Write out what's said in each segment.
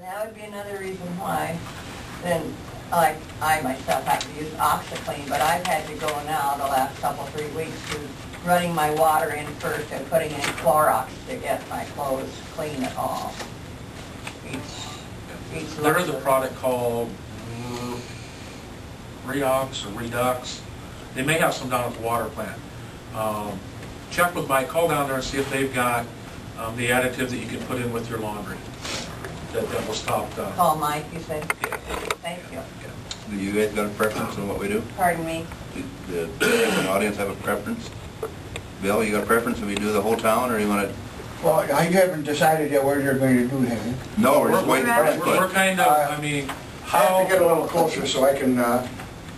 that would be another reason why, then, like, I myself have to use OxyClean, but I've had to go now the last couple, 3 weeks to running my water in first and putting in Clorox to get my clothes clean at all. Each There is a load. product called Redox or Redux. They may have some down at the water plant. Check with Mike, call down there and see if they've got the additive that you can put in with your laundry that will stop the... Call Mike, you said? Thank you. Do you guys got a preference on what we do? Pardon me? Does the audience have a preference? Bill, you got a preference if we do the whole town, or you want to? Well, I haven't decided yet where you're going to do that. No, we're just waiting for We're input. kind of, I mean, I have to get a how... little closer so I can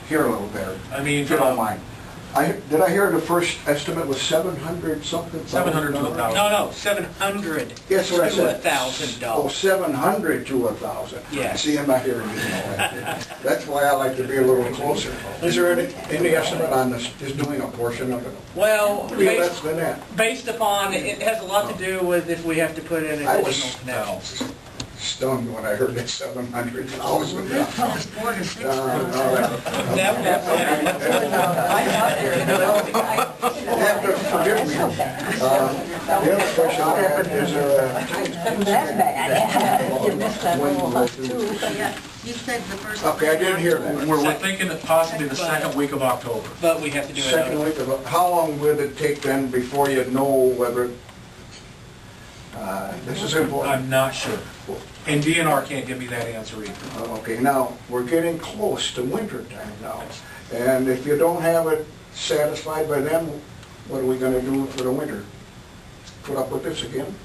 hear a little better, I mean, if you don't mind. Did I hear the first estimate was 700 something? 700 to 1,000. No, 700 Yes, what I said. to $1,000. Oh, 700 to 1,000. Yes. See, I'm not hearing you. That's why I like to be a little closer. Is there any estimate on this, just doing a portion of it? Well, Be less than that. based upon, it has a lot to do with if we have to put in I was additional connections. stunned when I heard that 700. Oh, 4 to 6. All right. I thought they were going You have to forgive me. The other question I had is That's bad. You missed that little hut too. You said the first. okay, I didn't hear that. We're thinking that possibly the second week of October. But we have to do it. Second week of, how long would it take then before you know whether, this is important. I'm not sure. And DNR can't give me that answer either. Okay, now, we're getting close to winter time now. And if you don't have it satisfied by then, what are we gonna do for the winter? Put up with this again?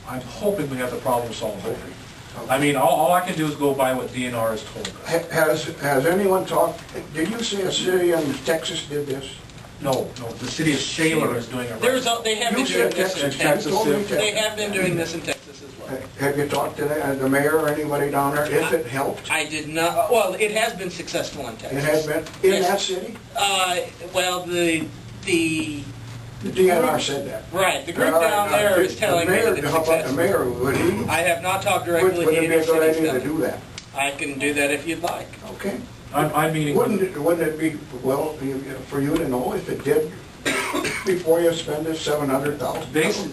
I'm hoping we have the problem solved. I mean, all I can do is go by what DNR has told us. Has anyone talked, did you say a city in Texas did this? No, the city of Shaler is doing it There's, right. they have been You doing said this in Texas, you told me Texas. They Texas. have been doing this in Texas as well. Have you talked to the mayor or anybody down there, if it helped? I did not, well, it has been successful in Texas. It has been, in that city? Well, the The DNR said that. right, the group down there is telling me that it's How about the successful. mayor, would he? I have not talked Would directly would to it be either a good city's idea to done. do that? I can do that if you'd like. Okay. I'm meeting with... Wouldn't it be, well, for you to know if it did before you spend this 700,000? They said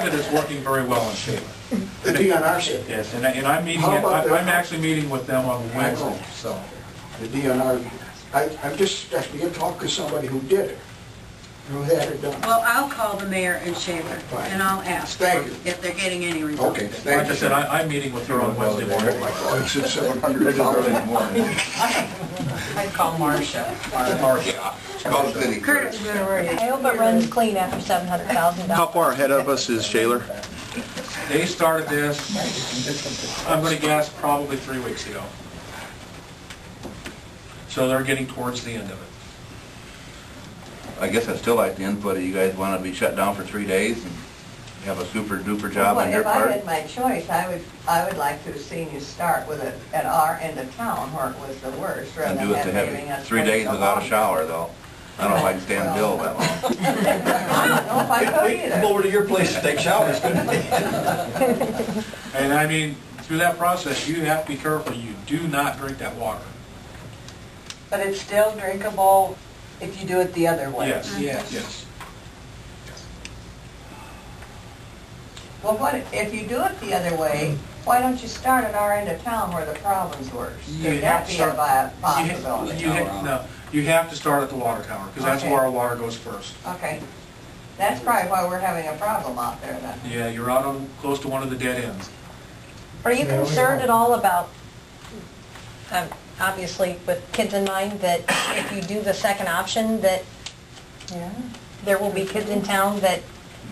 that it's working very well in Shaler. The DNR said. Yes, and I'm meeting, How about I'm actually meeting with them on Wednesday, so. The DNR, I'm just asking you to talk to somebody who did it, who had it done. Well, I'll call the mayor in Shaler, and I'll ask Thank you. if they're getting any results. Okay, Like thank I you. said, I'm meeting with her on Wednesday Oh morning. my God, it's at 700,000 in the morning. I'd call Marcia. Call the city Curtis, clerk. I hope it runs clean after $700,000. How far ahead of us is Shaler? They started this, I'm gonna guess, probably 3 weeks ago. So they're getting towards the end of it. I guess I still like the input. You guys want to be shut down for 3 days and have a super duper job on your If I part? had my choice, I would like to have seen you start with it at our end of town where it was the worst, rather And than do it to giving have us 3 days so without a long. shower, though. I don't know if I can stand Bill that long. I don't know if I could either. over to your place to take showers, couldn't we? And I mean, through that process, you have to be careful, you do not drink that water. But it's still drinkable if you do it the other way. Yes, Yes. yes. Well, if you do it the other way, why don't you start at our end of town where the problem's worse? You Could have that to be a start- possibility? You have to start at the water tower, because that's Okay. where our water goes first. Okay. That's probably why we're having a problem out there then. Yeah, you're out on, close to one of the dead ends. Are you concerned at all about, obviously with kids in mind, that if you do the second option, that Yeah. there will be kids in town that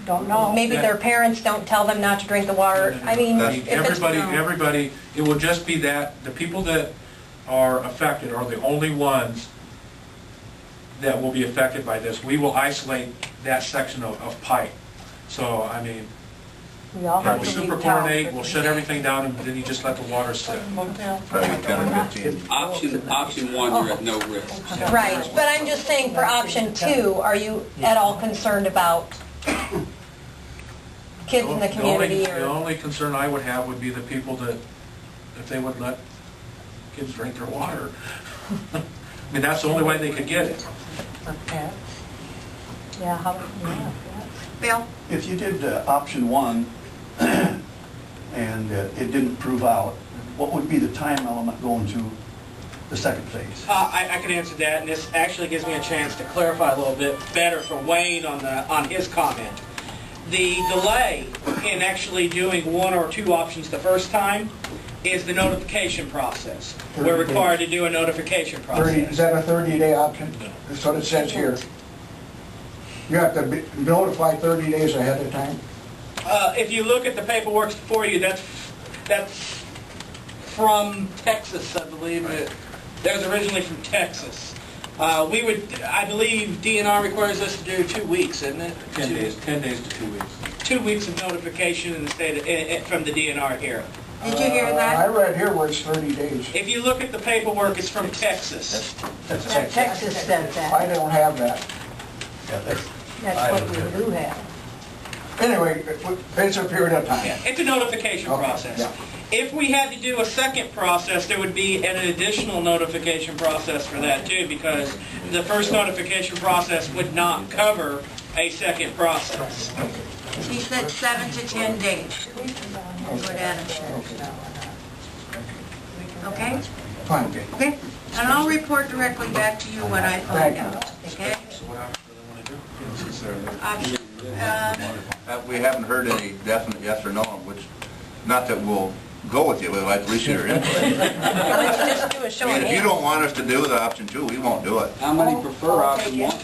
Don't know. maybe their parents don't tell them not to drink the water? I mean, That's- if it's... Everybody, it will just be that, the people that are affected are the only ones that will be affected by this. We will isolate that section of pipe. So, I mean, We all have we'll to super leave town. chlorinate, we'll shut everything down, and then you just let the water sit. Probably 10 or 15. Option one, you're at no risk. Right, but I'm just saying for option 2, are you at all concerned about kids in the community The or, only concern I would have would be the people that, if they would let kids drink their water. I mean, that's the only way they could get it. okay. Yeah, how, yeah. Bill? If you did option one and it didn't prove out, what would be the time element going to the second phase? I can answer that, and this actually gives me a chance to clarify a little bit better for Wayne on his comment. The delay in actually doing one or two options the first time is the notification process. We're 30 required to do a notification 30, process. is that a 30-day option? That's what it says here. You have to be notified 30 days ahead of time? If you look at the paperwork before you, that's from Texas, I believe. That was originally from Texas. I believe DNR requires us to do 2 weeks, isn't it? 10 days to 2 weeks. 2 weeks of notification in the state from the DNR here. Did you hear I that? read here where it's 30 days. If you look at the paperwork, it's from Texas. Texas said I that. don't have that. Yeah, That's what we do have. Anyway, it's a period of time. Yeah, it's a notification Okay, process. yeah. If we had to do a second process, there would be an additional notification process for that too, because the first notification process would not cover a second process. He said 7 to 10 days. That's what Adam said. Okay? Fine. Okay? And I'll report directly back to you what I find out, okay? So what else do they want to do? Option, We haven't heard any definite yes or no, which, not that we'll go with you, but at least your input. Let's just do a show I of mean, if you hands. don't want us to do the option two, we won't do it. How many prefer option one?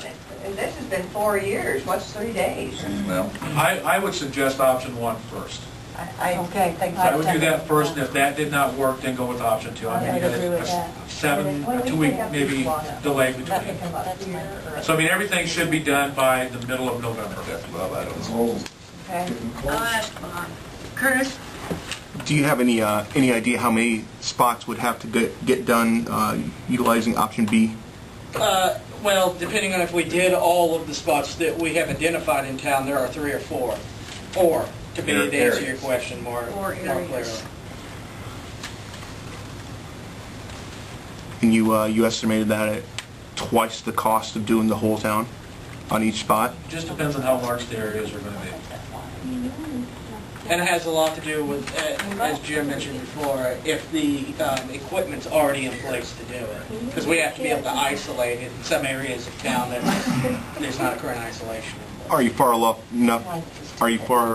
This has been 4 years, what's 3 days? Well, I would suggest option one first. Okay, thanks. I would do that first, and if that did not work, then go with option two. I mean, you I'd agree with got that. a 2-week maybe delay between. That's fine. So I mean, everything should be done by the middle of November. that's above, I don't know. Okay. I'll ask Bob. Curtis? Do you have any idea how many spots would have to get done utilizing option B? Well, depending on if we did all of the spots that we have identified in town, there are 3 or 4. 4, to be to answer your Areas. question more clearly. And you estimated that at twice the cost of doing the whole town on each spot? Just depends on how large the areas are going to be. And it has a lot to do with, as Jim mentioned before, if the equipment's already in place to do it. Because we have to be able to isolate it. In some areas of town, there's not a current isolation. Are you far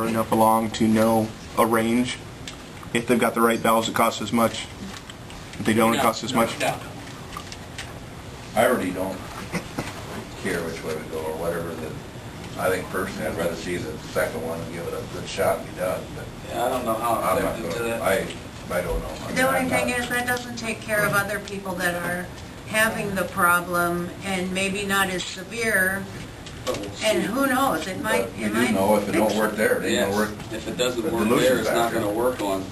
enough along to know a range? If they've got the right valves, it costs as much. If they don't, it costs as much. No. I really don't care which way we go or whatever. I think personally, I'd rather see the second one and give it a good shot and be done, but Yeah, I don't know how I'm not effective to gonna, that. I don't know. I mean, The only I'm thing not- is, that doesn't take care of other people that are having the problem and maybe not as severe, But we'll see. and who knows, it might, But you it do might. know if it don't fix work there, it ain't Yes, gonna work. if it doesn't The work dilution there, it's not factor. gonna work on.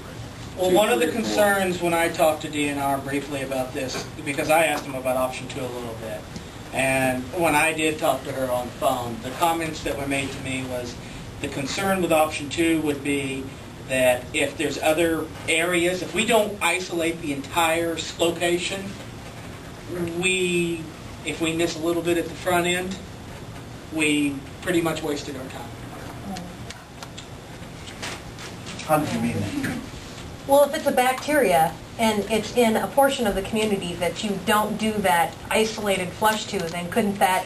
Well, 2, one of the 3, or 4. concerns when I talked to DNR briefly about this, because I asked them about option 2 a little bit, and when I did talk to her on the phone, the comments that were made to me was the concern with option 2 would be that if there's other areas, if we don't isolate the entire location, if we miss a little bit at the front end, we pretty much wasted our time. How did you mean that? Well, if it's a bacteria and it's in a portion of the community that you don't do that isolated flush to, then couldn't that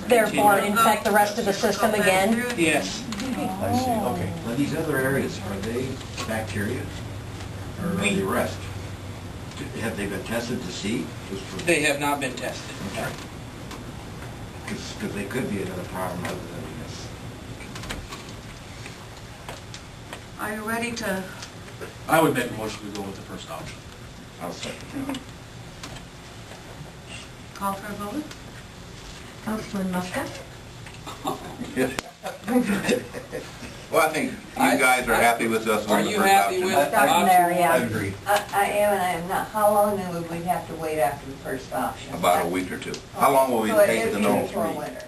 therefore infect the rest of the system Go back again? through. Yes. I see, okay. Now, these other areas, are they bacteria? Or are they rest? Have they been tested to see? They have not been tested. Because they could be another problem other than this. Are you ready to, I would make a motion to go with the first option. I'll second call for a vote? Councilman Muska? Well, I think you guys are happy with us Are on the you first happy option. with Starting there, option yeah. I agree. I am and I am not. How long then would we have to wait after the first option? About a week or two. How long will we So it take is to know? before winter.